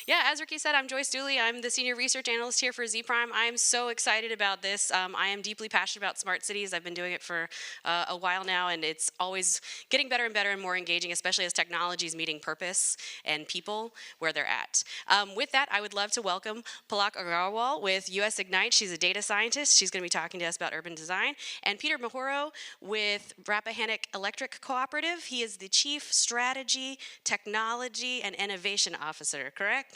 Yeah, as Ricky said, I'm Joyce Deuley. I'm the Senior Research Analyst here for Zpryme. I'm so excited about this. I am deeply passionate about smart cities. I've been doing it for a while now, and it's always getting better and better and more engaging, especially as technology is meeting purpose and people where they're at. With that, I would love to welcome Palak Agarwal with US Ignite. She's a data scientist. She's going to be talking to us about urban design. And Peter Muhoro with Rappahannock Electric Cooperative. He is the Chief Strategy, Technology, and Innovation Officer, correct?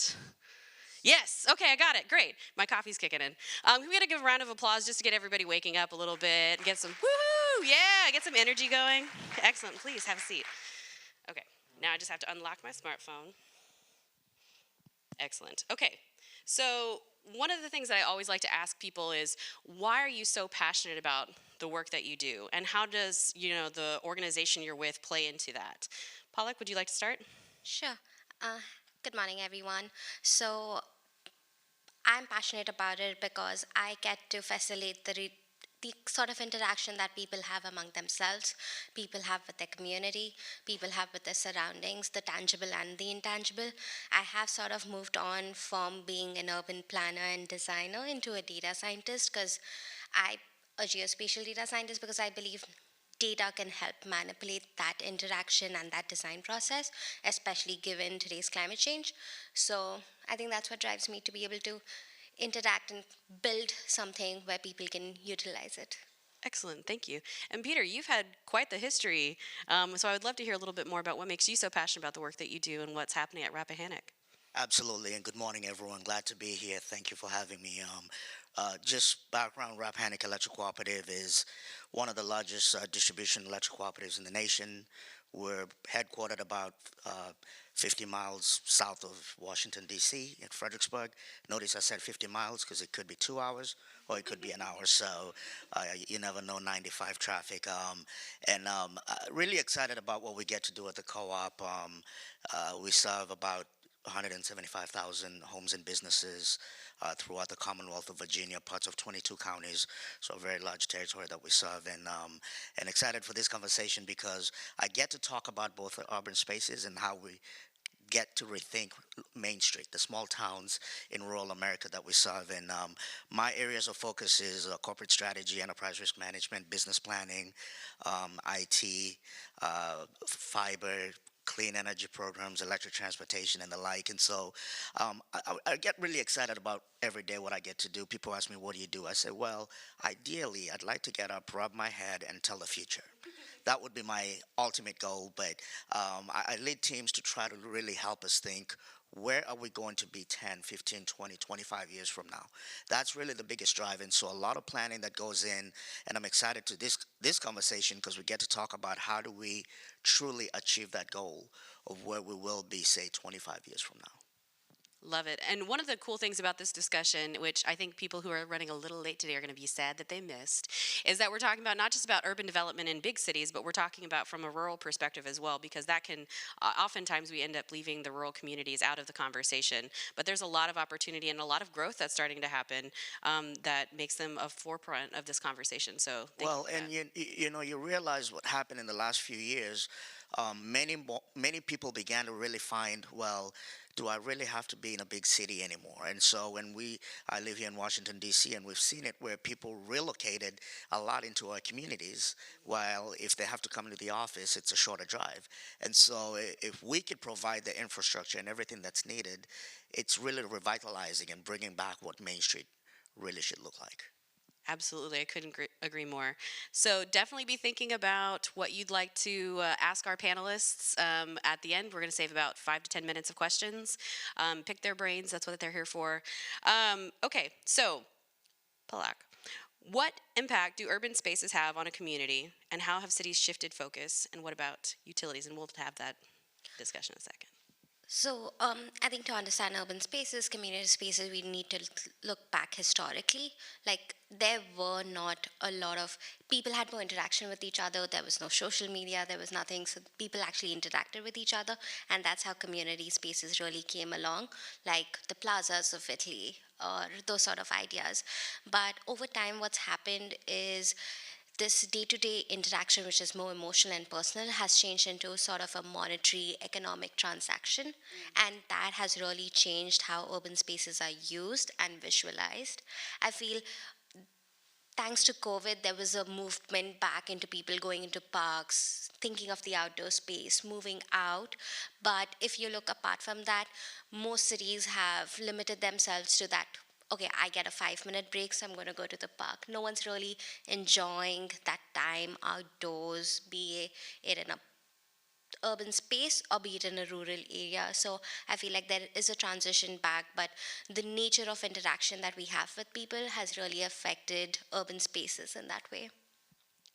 Yes. Okay, I got it. Great. My coffee's kicking in. We got to give a round of applause just to get everybody waking up a little bit, get some woohoo, yeah, get some energy going. Excellent. Please have a seat. Okay. Now I just have to unlock my smartphone. Excellent. Okay. So one of the things that I always like to ask people is, why are you so passionate about the work that you do, and how does the organization you're with play into that? Palak, would you like to start? Sure. Good morning, everyone. So, I'm passionate about it because I get to facilitate the sort of interaction that people have among themselves, people have with their community, people have with their surroundings, the tangible and the intangible. I have sort of moved on from being an urban planner and designer into a data scientist because I a geospatial data scientist because I believe data can help manipulate that interaction and that design process, especially given today's climate change. So I think that's what drives me to be able to interact and build something where people can utilize it. Excellent, thank you. And Peter, you've had quite the history, so I would love to hear a little bit more about what makes you so passionate about the work that you do and what's happening at Rappahannock. Absolutely, and good morning, everyone. Glad to be here. Thank you for having me. Just background, Rappahannock Electric Cooperative is one of the largest distribution electric cooperatives in the nation. We're headquartered about 50 miles south of Washington, D.C., in Fredericksburg. Notice I said 50 miles because it could be 2 hours or it could be an hour, so you never know 95 traffic. Really excited about what we get to do at the co-op. We serve about 175,000 homes and businesses throughout the Commonwealth of Virginia, parts of 22 counties, so a very large territory that we serve. And excited for this conversation because I get to talk about both the urban spaces and how we get to rethink Main Street, the small towns in rural America that we serve. And my areas of focus is corporate strategy, enterprise risk management, business planning, IT, fiber, clean energy programs, electric transportation, and the like. And so I get really excited about every day what I get to do. People ask me, what do you do? I say, well, ideally, I'd like to get up, rub my head, and tell the future. That would be my ultimate goal, but I lead teams to try to really help us think, where are we going to be 10, 15, 20, 25 years from now? That's really the biggest drive. And so a lot of planning that goes in, and I'm excited to this conversation because we get to talk about how do we truly achieve that goal of where we will be, say, 25 years from now. Love it. And one of the cool things about this discussion, which I think people who are running a little late today are going to be sad that they missed, is that we're talking about not just about urban development in big cities, but we're talking about from a rural perspective as well, because that can oftentimes we end up leaving the rural communities out of the conversation. But there's a lot of opportunity and a lot of growth that's starting to happen that makes them a forefront of this conversation. So thank you Well, for and that. you know, you realize what happened in the last few years. Many people began to really find, well, do I really have to be in a big city anymore? And so I live here in Washington D.C., and we've seen it where people relocated a lot into our communities. While if they have to come into the office, it's a shorter drive. And so if we could provide the infrastructure and everything that's needed, it's really revitalizing and bringing back what Main Street really should look like. Absolutely, I couldn't agree more. So definitely be thinking about what you'd like to ask our panelists at the end. We're going to save about 5 to 10 minutes of questions. Pick their brains, that's what they're here for. Okay, so Palak, what impact do urban spaces have on a community, and how have cities shifted focus, and what about utilities? And we'll have that discussion in a second. So, I think to understand urban spaces, community spaces, we need to look back historically. Like, there were not a lot of people had no interaction with each other. There was no social media. There was nothing. So people actually interacted with each other, and that's how community spaces really came along, like the plazas of Italy or those sort of ideas. But over time, what's happened is this day-to-day interaction, which is more emotional and personal, has changed into sort of a monetary economic transaction, and that has really changed how urban spaces are used and visualized. I feel thanks to COVID, there was a movement back into people going into parks, thinking of the outdoor space, moving out. But if you look apart from that, most cities have limited themselves to that. Okay, I get a 5 minute break, so I'm going to go to the park. No one's really enjoying that time outdoors, be it in a urban space or be it in a rural area. So I feel like there is a transition back, but the nature of interaction that we have with people has really affected urban spaces in that way.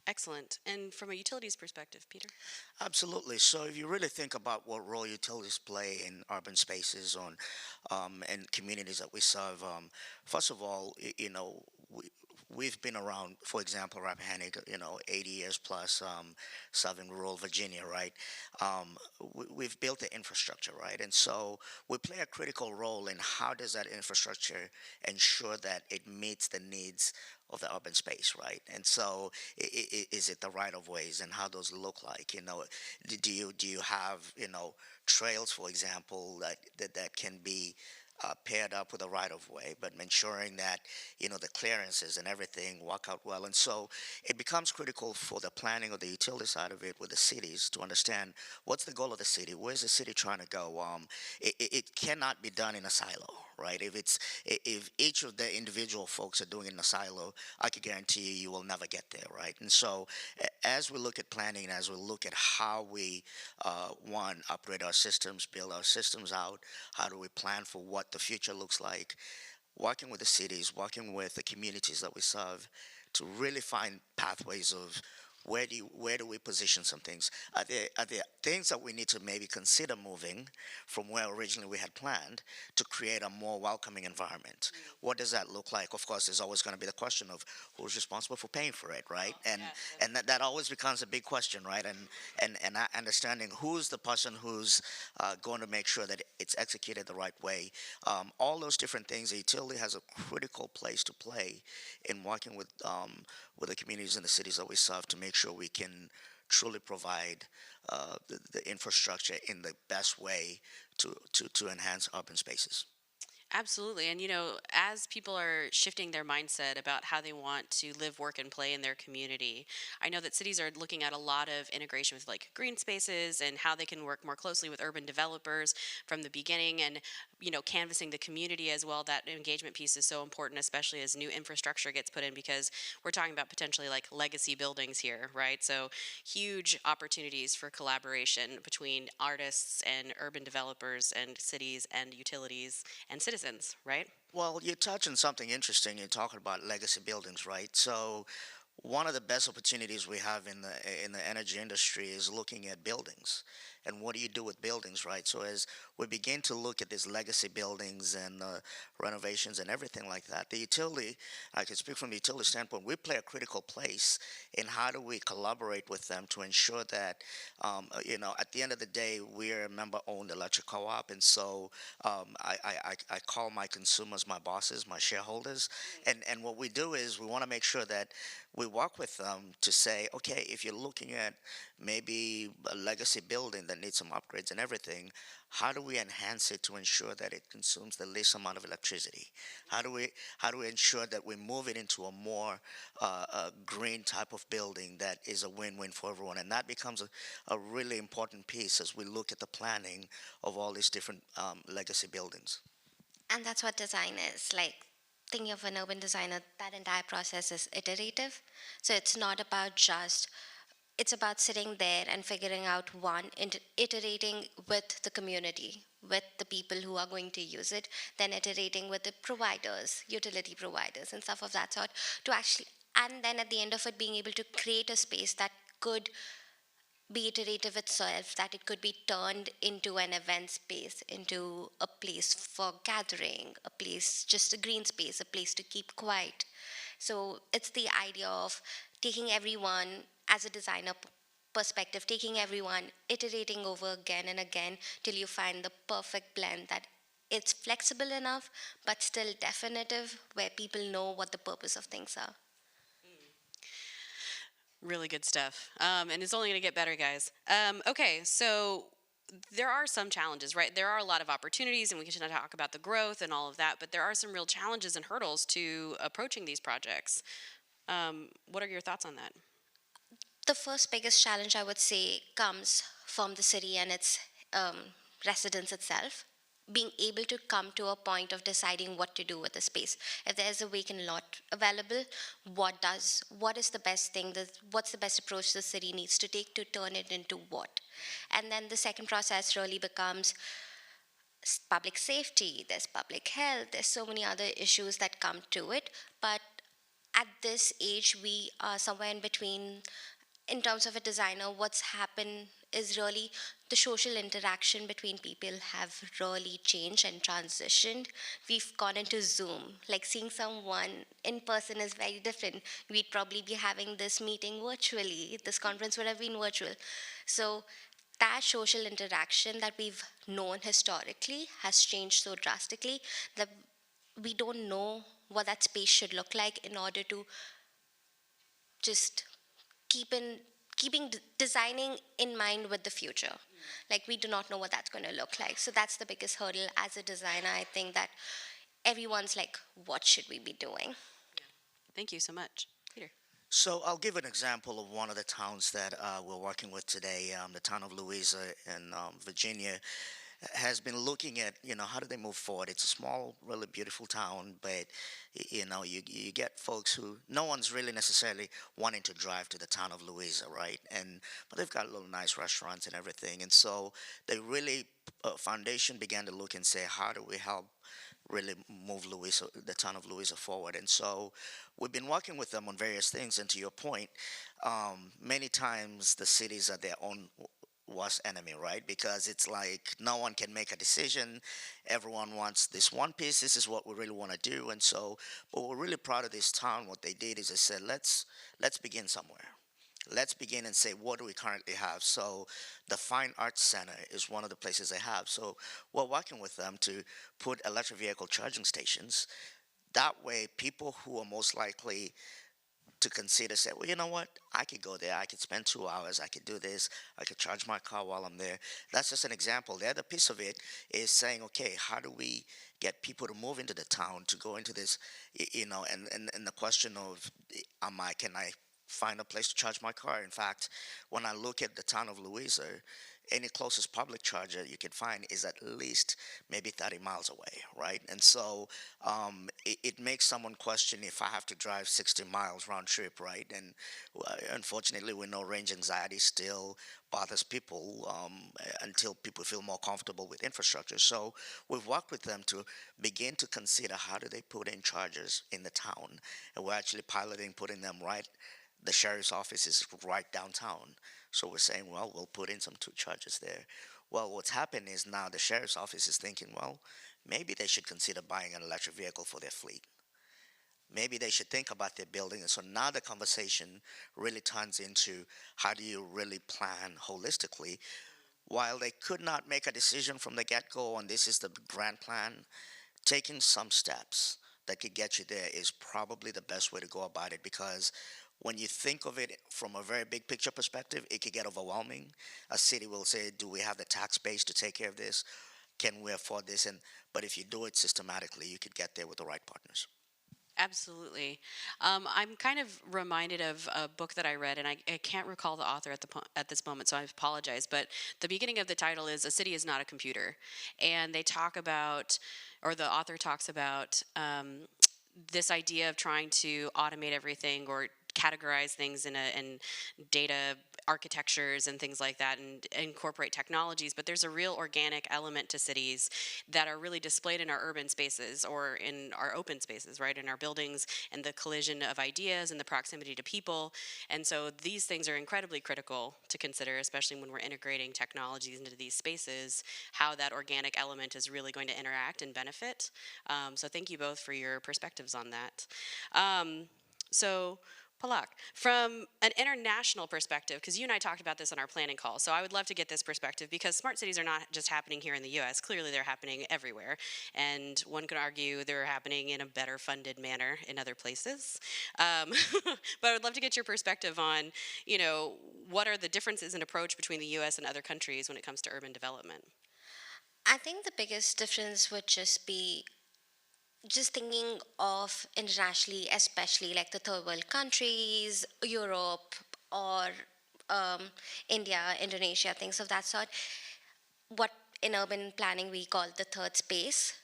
Excellent. And from a utilities perspective, Peter? Absolutely. So if you really think about what role utilities play in urban spaces and communities that we serve, first of all, we've been around, for example, Rappahannock, 80 years plus, serving rural Virginia, right? We've built the infrastructure, right? And so we play a critical role in how does that infrastructure ensure that it meets the needs of the urban space, right? And so, is it the right of ways, and how those look like? Do you have trails, for example, that can be paired up with a right of way, but ensuring that the clearances and everything work out well. And so it becomes critical for the planning of the utility side of it with the cities to understand what's the goal of the city, where's the city trying to go. It cannot be done in a silo, right? If each of the individual folks are doing it in a silo, I can guarantee you will never get there, right? And so as we look at planning, as we look at how we one upgrade our systems, build our systems out, how do we plan for what the future looks like, working with the cities, working with the communities that we serve to really find pathways of where do we position some things? Are there things that we need to maybe consider moving from where originally we had planned to create a more welcoming environment? What does that look like? Of course, there's always going to be the question of who's responsible for paying for it, right? And that always becomes a big question, right? And understanding who's the person who's going to make sure that it's executed the right way. All those different things, the utility has a critical place to play in working with the communities and the cities that we serve to make sure we can truly provide the infrastructure in the best way to enhance urban spaces. Absolutely. And, as people are shifting their mindset about how they want to live, work, and play in their community, I know that cities are looking at a lot of integration with like green spaces and how they can work more closely with urban developers from the beginning and, canvassing the community as well. That engagement piece is so important, especially as new infrastructure gets put in, because we're talking about potentially like legacy buildings here, right? So huge opportunities for collaboration between artists and urban developers and cities and utilities and citizens, right? Well, you touch on something interesting. You're talking about legacy buildings, right? So one of the best opportunities we have in the energy industry is looking at buildings and what do you do with buildings, right? So as we begin to look at these legacy buildings and renovations and everything like that, the utility, I can speak from the utility standpoint, we play a critical place in how do we collaborate with them to ensure that at the end of the day, we're a member-owned electric co-op, and so I call my consumers my bosses, my shareholders, and what we do is we want to make sure that we work with them to say, okay, if you're looking at maybe a legacy building that needs some upgrades and everything, how do we enhance it to ensure that it consumes the least amount of electricity? How do we ensure that we move it into a more green type of building that is a win-win for everyone? And that becomes a really important piece as we look at the planning of all these different legacy buildings. And that's what design is. Like, thinking of an urban designer, that entire process is iterative. So it's not about just, it's about sitting there and figuring out one, iterating with the community, with the people who are going to use it, then iterating with the providers, utility providers, and stuff of that sort to actually, and then at the end of it, being able to create a space that could be iterative itself, that it could be turned into an event space, into a place for gathering, a place, just a green space, a place to keep quiet. So it's the idea of taking everyone as a designer perspective, taking everyone, iterating over again and again till you find the perfect blend that it's flexible enough but still definitive, where people know what the purpose of things are. Really good stuff. And it's only going to get better, guys. Okay, so there are some challenges, right? There are a lot of opportunities, and we can talk about the growth and all of that, but there are some real challenges and hurdles to approaching these projects. What are your thoughts on that? The first biggest challenge I would say comes from the city and its um, residents itself. Being able to come to a point of deciding what to do with the space. If there's a vacant lot available, what is the best thing? What's the best approach the city needs to take to turn it into what? And then the second process really becomes public safety. There's public health. There's so many other issues that come to it. But at this age, we are somewhere in between in terms of a designer. What's happened is really the social interaction between people have really changed and transitioned. We've gone into Zoom. Like seeing someone in person is very different. We'd probably be having this meeting virtually. This conference would have been virtual. So that social interaction that we've known historically has changed so drastically that we don't know what that space should look like in order to just keep in keeping designing in mind with the future. Like we do not know what that's going to look like, so that's the biggest hurdle as a designer. I think that everyone's like, what should we be doing? Thank you so much. Peter. So I'll give an example of one of the towns that we're working with today. The town of Louisa in Virginia has been looking at, how do they move forward. It's a small, really beautiful town, but you get folks who no one's really necessarily wanting to drive to the town of Louisa, right? And but they've got little nice restaurants and everything, and so they really foundation began to look and say, how do we help really move Louisa, the town of Louisa, forward. And so we've been working with them on various things. And to your point, many times the cities are their own worst enemy, right? Because it's like no one can make a decision. Everyone wants this one piece. This is what we really want to do. And so, but we're really proud of this town. What they did is they said, let's begin somewhere. Let's begin and say, what do we currently have? So the Fine Arts Center is one of the places they have. So we're working with them to put electric vehicle charging stations. That way, people who are most likely to consider say, well, you know what, I could go there, I could spend 2 hours, I could do this, I could charge my car while I'm there. That's just an example. The other piece of it is saying, okay, how do we get people to move into the town to go into this, and the question of, can I find a place to charge my car? In fact, when I look at the town of Louisa, any closest public charger you can find is at least maybe 30 miles away, right? And so it makes someone question if I have to drive 60 miles round trip, right? And unfortunately, we know range anxiety still bothers people until people feel more comfortable with infrastructure. So we've worked with them to begin to consider how do they put in chargers in the town, and we're actually piloting putting them right. The sheriff's office is right downtown. So we're saying, well, we'll put in some two charges there. Well, what's happened is now the sheriff's office is thinking, well, maybe they should consider buying an electric vehicle for their fleet. Maybe they should think about their building. And so now the conversation really turns into how do you really plan holistically? While they could not make a decision from the get go on this is the grand plan, taking some steps that could get you there is probably the best way to go about it, because when you think of it from a very big picture perspective, it could get overwhelming. A city will say, do we have the tax base to take care of this? Can we afford this? But if you do it systematically, you could get there with the right partners. Absolutely. I'm kind of reminded of a book that I read, and I can't recall the author at this moment, so I apologize. But the beginning of the title is "A City Is Not a Computer," and they talk about, or the author talks about, this idea of trying to automate everything or categorize things in data architectures and things like that, and incorporate technologies. But there's a real organic element to cities that are really displayed in our urban spaces or in our open spaces, right, in our buildings, and the collision of ideas and the proximity to people. And so these things are incredibly critical to consider, especially when we're integrating technologies into these spaces, how that organic element is really going to interact and benefit. So thank you both for your perspectives on that. So Palak, from an international perspective, because you and I talked about this on our planning call, so I would love to get this perspective because smart cities are not just happening here in the US. Clearly, they're happening everywhere. And one could argue they're happening in a better funded manner in other places. But I would love to get your perspective on, what are the differences in approach between the US and other countries when it comes to urban development? I think the biggest difference would just be just thinking of internationally, especially like the third world countries, Europe, or um, India, Indonesia, things of that sort. What in urban planning we call the third space,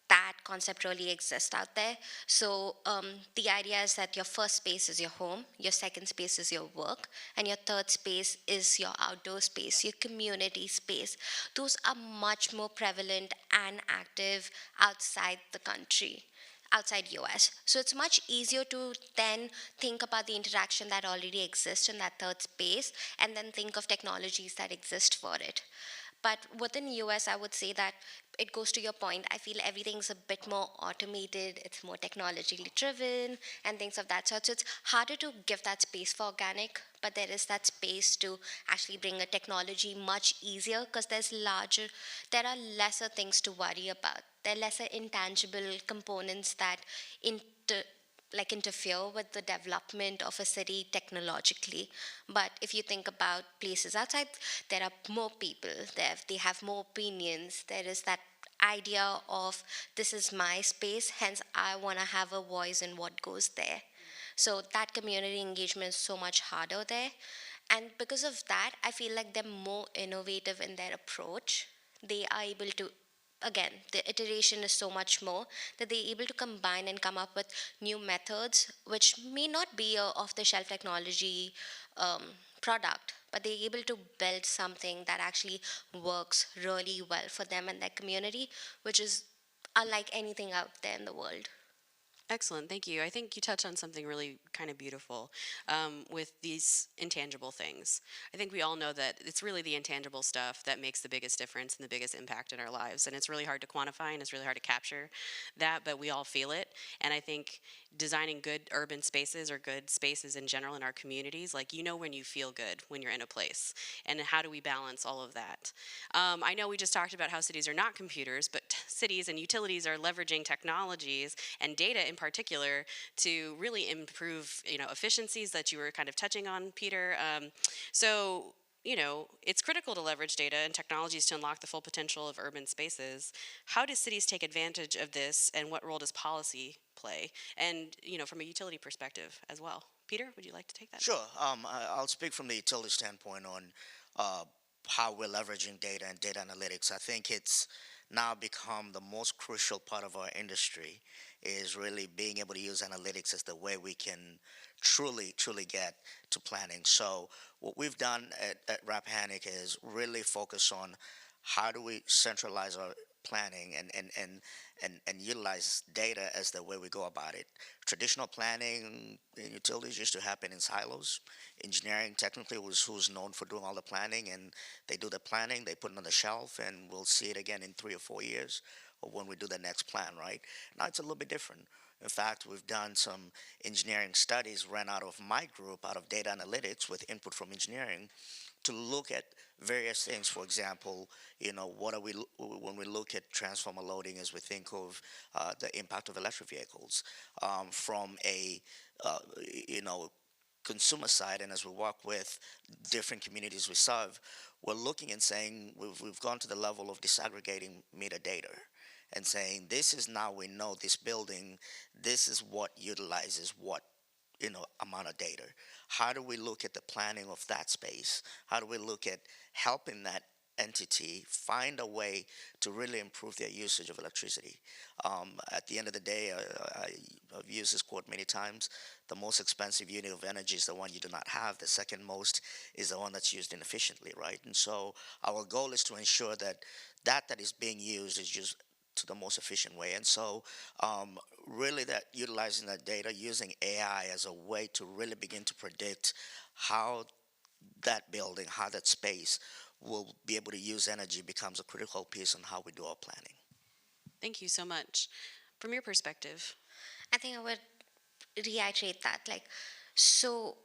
that concept really exists out there. So the idea is that your first space is your home, your second space is your work, and your third space is your outdoor space, your community space. Those are much more prevalent and active outside the country, outside US. So it's much easier to then think about the interaction that already exists in that third space and then think of technologies that exist for it. But within US, I would say that it goes to your point. I feel everything's a bit more automated, it's more technologically driven, and things of that sort. So it's harder to give that space for organic, but there is that space to actually bring a technology much easier because there are lesser things to worry about. There are lesser intangible components that interfere with the development of a city technologically. But if you think about places outside, there are more people, they have more opinions. There is that idea of this is my space, hence I want to have a voice in what goes there. So that community engagement is so much harder there. And because of that, I feel like they're more innovative in their approach. They are able to, again, the iteration is so much more that they're able to combine and come up with new methods, which may not be a off the shelf technology um, product, but they're able to build something that actually works really well for them and their community, which is unlike anything out there in the world. Excellent, thank you. I think you touched on something really kind of beautiful with these intangible things. I think we all know that it's really the intangible stuff that makes the biggest difference and the biggest impact in our lives. And it's really hard to quantify and it's really hard to capture that, but we all feel it. And I think designing good urban spaces or good spaces in general in our communities, like when you feel good when you're in a place. And how do we balance all of that? I know we just talked about how cities are not computers, but cities and utilities are leveraging technologies and data in particular to really improve, efficiencies that you were kind of touching on, Peter. So it's critical to leverage data and technologies to unlock the full potential of urban spaces. How do cities take advantage of this, and what role does policy play? And, from a utility perspective as well. Peter, would you like to take that? Sure. I'll speak from the utility standpoint on uh, how we're leveraging data and data analytics. I think it's now become the most crucial part of our industry is really being able to use analytics as the way we can truly get to planning. So what we've done at Rappahannock is really focus on how do we centralize our planning and utilize data as the way we go about it. Traditional planning in utilities used to happen in silos. Engineering technically was who's known for doing all the planning, and they do the planning, they put it on the shelf, and we'll see it again in 3 or 4 years or when we do the next plan, right? Now it's a little bit different. In fact, we've done some engineering studies ran out of my group, out of data analytics with input from engineering, to look at various things. For example, what are we when we look at transformer loading, as we think of the impact of electric vehicles from a uh, you know consumer side, and as we work with different communities we serve, we're looking and saying we've gone to the level of disaggregating meter data and saying this is now we know this building, this is what utilizes what amount of data. How do we look at the planning of that space? How do we look at helping that entity find a way to really improve their usage of electricity? At the end of the day, I've used this quote many times: the most expensive unit of energy is the one you do not have. The second most is the one that's used inefficiently, right? And so our goal is to ensure that that is being used is just to the most efficient way. And so really that utilizing that data, using AI as a way to really begin to predict how that building, how that space will be able to use energy becomes a critical piece on how we do our planning. Thank you so much. From your perspective, I think I would reiterate that. Like, So,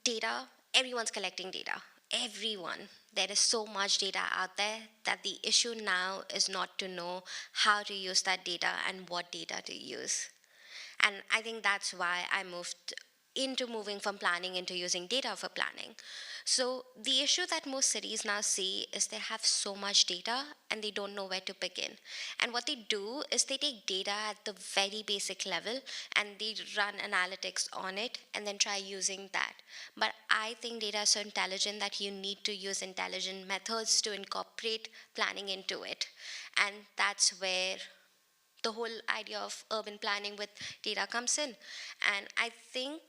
data, everyone's collecting data. Everyone. There is so much data out there that the issue now is not to know how to use that data and what data to use. And I think that's why I moved into moving from planning into using data for planning. So the issue that most cities now see is they have so much data and they don't know where to begin. And what they do is they take data at the very basic level and they run analytics on it and then try using that. But I think data is so intelligent that you need to use intelligent methods to incorporate planning into it. And that's where the whole idea of urban planning with data comes in. And I think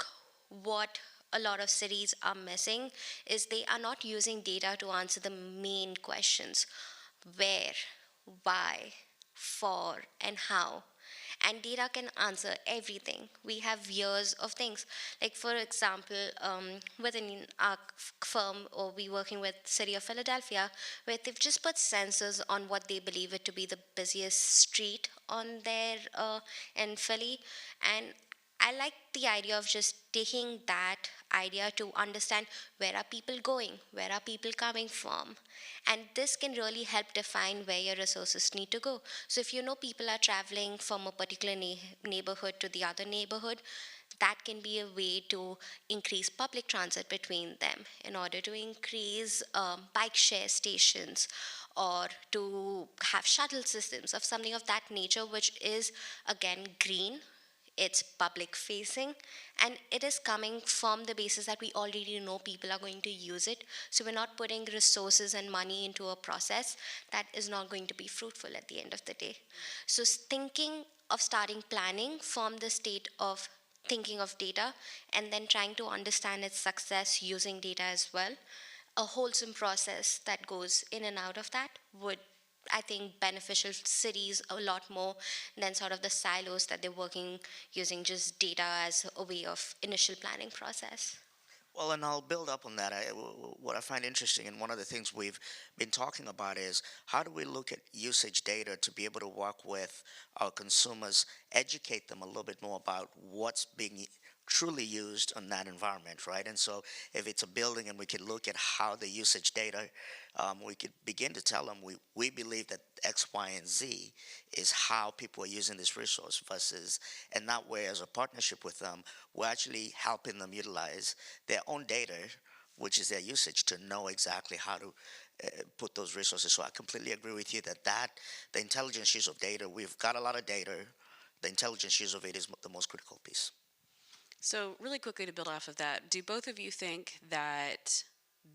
what a lot of cities are missing is they are not using data to answer the main questions: where, why, for, and how. And data can answer everything. We have years of things. Like for example, within our firm, or we working with City of Philadelphia, where they've just put sensors on what they believe it to be the busiest street on their in Philly. And I like the idea of just taking that idea to understand where are people going, where are people coming from. And this can really help define where your resources need to go. So if you know people are traveling from a particular neighborhood to the other neighborhood, that can be a way to increase public transit between them in order to increase bike share stations or to have shuttle systems of something of that nature, which is again green, it's public facing, and it is coming from the basis that we already know people are going to use it. So we're not putting resources and money into a process that is not going to be fruitful at the end of the day. So thinking of starting planning from the state of thinking of data and then trying to understand its success using data as well, a wholesome process that goes in and out of that would, I think, beneficial cities a lot more than sort of the silos that they're working using just data as a way of initial planning process. Well, and I'll build up on that. What I find interesting, and one of the things we've been talking about is how do we look at usage data to be able to work with our consumers, educate them a little bit more about what's being truly used on that environment, right? And so if it's a building and we could look at how the usage data, we could begin to tell them we believe that X, Y, and Z is how people are using this resource versus, and that way as a partnership with them, we're actually helping them utilize their own data, which is their usage, to know exactly how to put those resources. So I completely agree with you that the intelligence use of data, we've got a lot of data. The intelligence use of it is the most critical piece. So, really quickly to build off of that, do both of you think that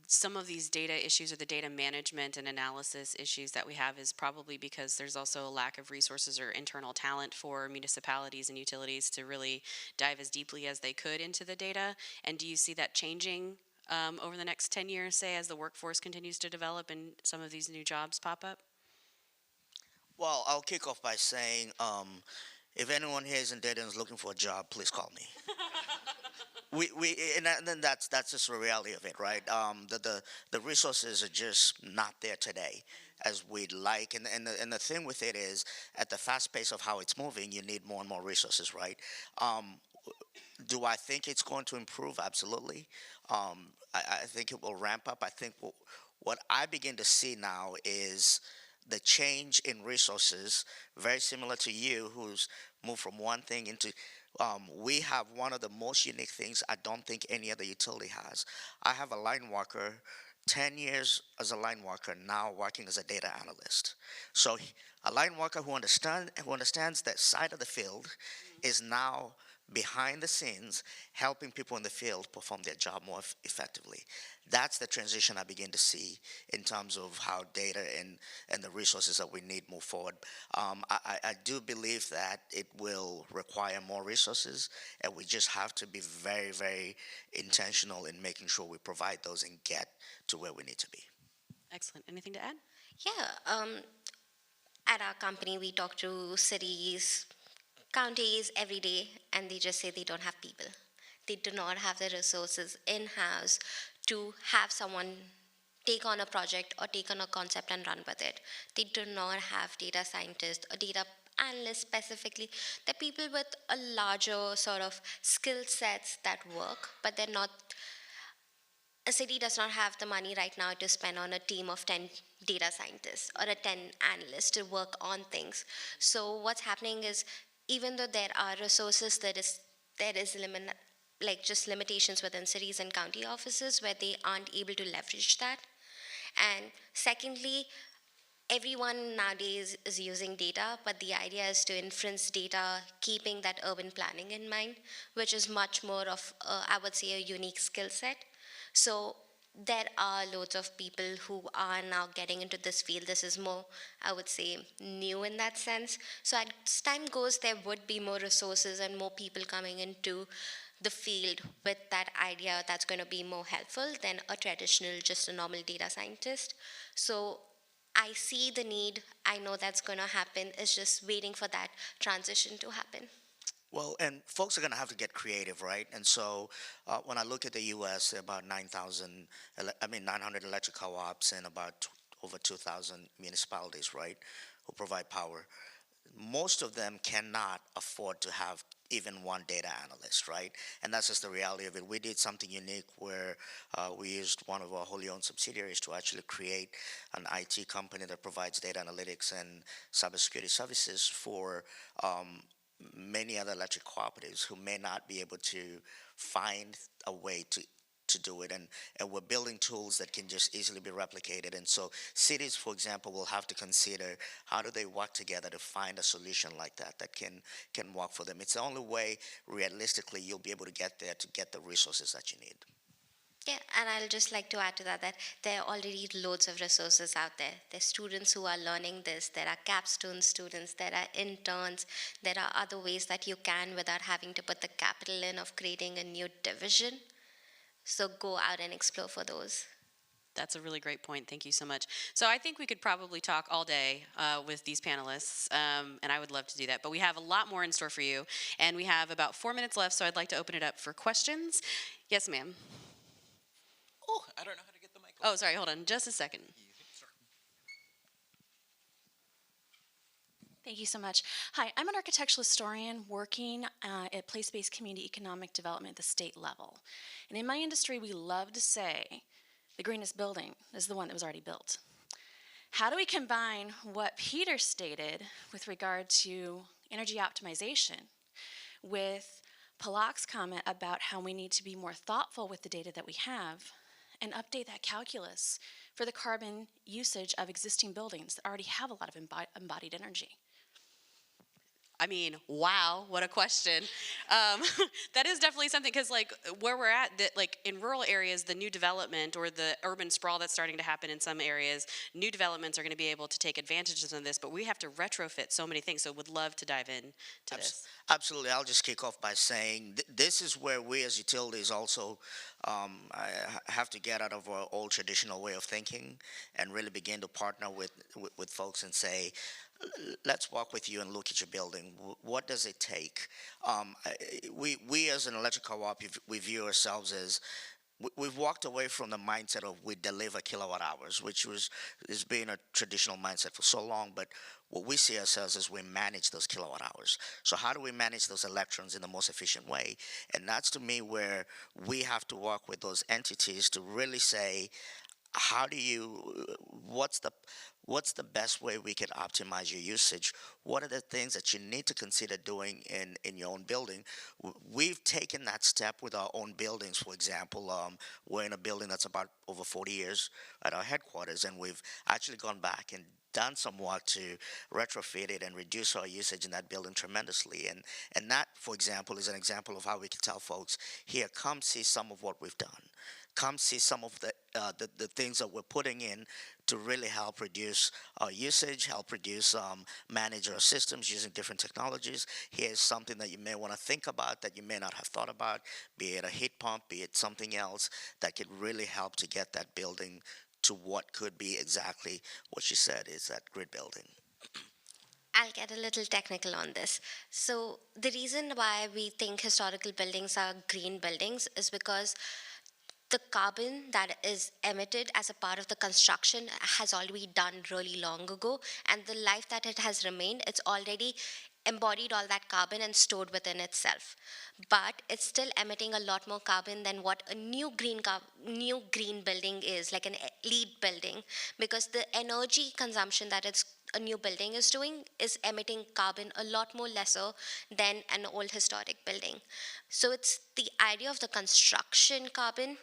some of these data issues or the data management and analysis issues that we have is probably because there's also a lack of resources or internal talent for municipalities and utilities to really dive as deeply as they could into the data? And do you see that changing over the next 10 years, say, as the workforce continues to develop and some of these new jobs pop up? Well, I'll kick off by saying, if anyone here is in data and is looking for a job, please call me. And then that's just the reality of it, right? The resources are just not there today as we'd like, and the thing with it is, at the fast pace of how it's moving, you need more and more resources, right? Do I think it's going to improve? Absolutely. I think it will ramp up. I think what I begin to see now is the change in resources, very similar to you, who's moved from one thing into. We have one of the most unique things I don't think any other utility has. I have a line worker, 10 years as a line worker, now working as a data analyst. So a line worker who understands that side of the field is now behind the scenes helping people in the field perform their job more effectively. That's the transition I begin to see in terms of how data and the resources that we need move forward. I do believe that it will require more resources, and we just have to be very, very intentional in making sure we provide those and get to where we need to be. Excellent. Anything to add? Yeah, at our company, we talk to cities, counties every day, and they just say they don't have people. They do not have the resources in house to have someone take on a project or take on a concept and run with it. They do not have data scientists or data analysts specifically, they're people with a larger sort of skill sets that work, but they're not, a city does not have the money right now to spend on a team of 10 data scientists or a 10 analysts to work on things. So what's happening is, even though there are resources, there is like just limitations within cities and county offices where they aren't able to leverage that. And secondly, everyone nowadays is using data, but the idea is to inference data, keeping that urban planning in mind, which is much more of, I would say, a unique skill set. So there are loads of people who are now getting into this field. This is more, I would say, new in that sense. So as time goes, there would be more resources and more people coming into the field with that idea that's going to be more helpful than a traditional, just a normal data scientist. So I see the need. I know that's going to happen. It's just waiting for that transition to happen. Well, and folks are going to have to get creative, right? And so when I look at the U.S., there are about 900 electric co-ops and about over 2,000 municipalities, right, who provide power. Most of them cannot afford to have even one data analyst, right? And that's just the reality of it. We did something unique where we used one of our wholly owned subsidiaries to actually create an IT company that provides data analytics and cybersecurity services for many other electric cooperatives who may not be able to find a way to do it, and we're building tools that can just easily be replicated. And so cities, for example, will have to consider how do they work together to find a solution like that that can work for them. It's the only way realistically you'll be able to get there to get the resources that you need. Yeah, and I'll just like to add to that that there are already loads of resources out there. There's students who are learning this. There are capstone students. There are interns. There are other ways that you can without having to put the capital in of creating a new division. So go out and explore for those. That's a really great point. Thank you so much. So I think we could probably talk all day with these panelists, and I would love to do that. But we have a lot more in store for you, and we have about 4 minutes left, so I'd like to open it up for questions. Yes, ma'am. Oh, I don't know how to get the mic. Oh, sorry, hold on just a second. Thank you so much. Hi, I'm an architectural historian working at place-based community economic development at the state level. And in my industry, we love to say the greenest building is the one that was already built. How do we combine what Peter stated with regard to energy optimization with Palak's comment about how we need to be more thoughtful with the data that we have and update that calculus for the carbon usage of existing buildings that already have a lot of embodied energy? I mean, wow, what a question. That is definitely something, because like where we're at, that like in rural areas, the new development or the urban sprawl that's starting to happen in some areas, new developments are going to be able to take advantages of this, but we have to retrofit so many things. So would love to dive in to this. Absolutely. I'll just kick off by saying this is where we as utilities also have to get out of our old traditional way of thinking and really begin to partner with folks and say, let's walk with you and look at your building. What does it take? We as an electric co-op, we view ourselves as we've walked away from the mindset of we deliver kilowatt hours, which has been a traditional mindset for so long. But what we see ourselves as we manage those kilowatt hours. So how do we manage those electrons in the most efficient way? And that's to me where we have to work with those entities to really say, how do you what's the best way we can optimize your usage? What are the things that you need to consider doing in your own building? We've taken that step with our own buildings. For example, we're in a building that's about over 40 years at our headquarters, and we've actually gone back and done some work to retrofit it and reduce our usage in that building tremendously. And that, for example, is an example of how we can tell folks, here, come see some of what we've done. Come see some of the things that we're putting in to really help reduce our usage, help reduce, manage our systems using different technologies. Here's something that you may want to think about that you may not have thought about, be it a heat pump, be it something else that could really help to get that building to what could be exactly what she said is that grid building. I'll get a little technical on this. So, the reason why we think historical buildings are green buildings is because the carbon that is emitted as a part of the construction has already done really long ago, and the life that it has remained, it's already embodied all that carbon and stored within itself. But it's still emitting a lot more carbon than what a new green building is, like an LEED building, because the energy consumption that a new building is doing is emitting carbon a lot more lesser than an old historic building. So it's the idea of the construction carbon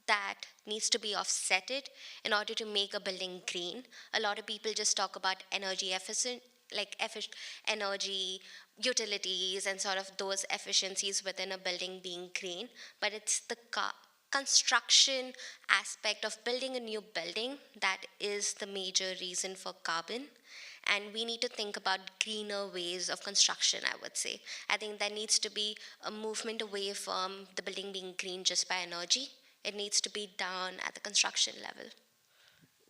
that needs to be offsetted in order to make a building green. A lot of people just talk about energy efficient, energy utilities and sort of those efficiencies within a building being green, but it's the construction aspect of building a new building that is the major reason for carbon. And we need to think about greener ways of construction, I would say. I think there needs to be a movement away from the building being green just by energy. It needs to be done at the construction level.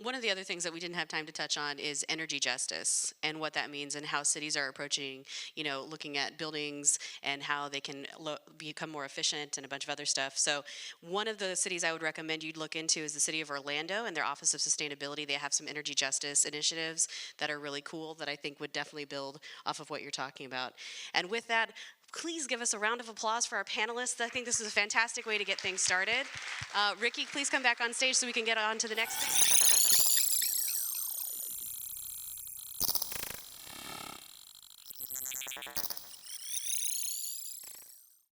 One of the other things that we didn't have time to touch on is energy justice and what that means and how cities are approaching, looking at buildings and how they can become more efficient and a bunch of other stuff. So one of the cities I would recommend you'd look into is the city of Orlando and their Office of Sustainability. They have some energy justice initiatives that are really cool that I think would definitely build off of what you're talking about. And with that, please give us a round of applause for our panelists. I think this is a fantastic way to get things started. Ricky, please come back on stage so we can get on to the next thing.